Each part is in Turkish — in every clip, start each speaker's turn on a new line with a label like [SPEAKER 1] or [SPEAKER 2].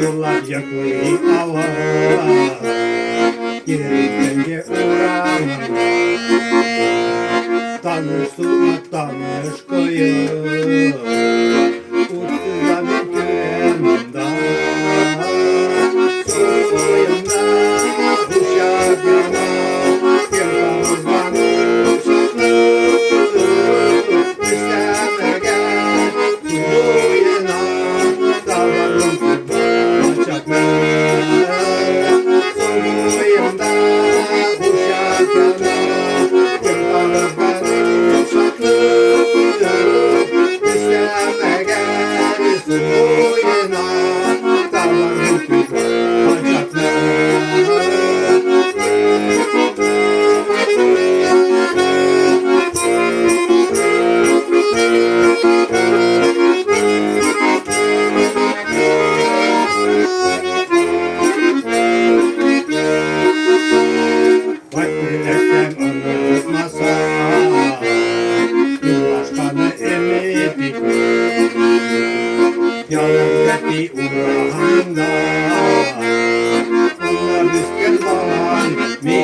[SPEAKER 1] Surlar yaklayı Allah Yerinde uğran Tanrı surmak tanrış koyu Uçsuzda bir küremda Soyunda uşak yana Yılmamız bana uşaklı İsteme gel Soyuna Davarım Yalan urahanda Allah miskin balan mi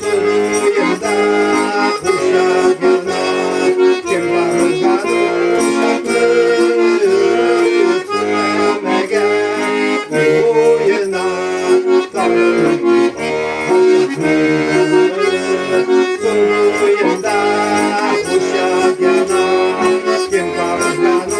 [SPEAKER 1] Suruyanda uşak yana Kim varız garı uşaklı Tutmaya gel Uyuna Tanrım Açaklı Suruyanda uşak yana Kim varız garı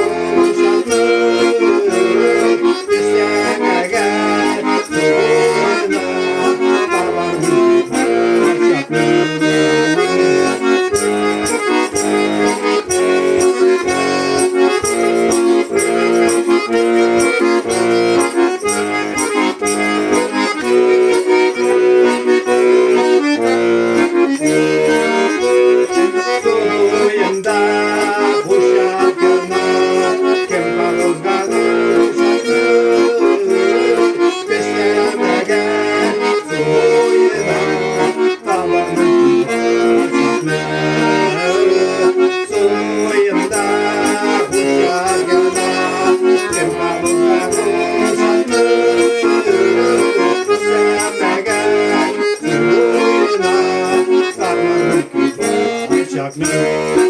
[SPEAKER 1] Chuck me.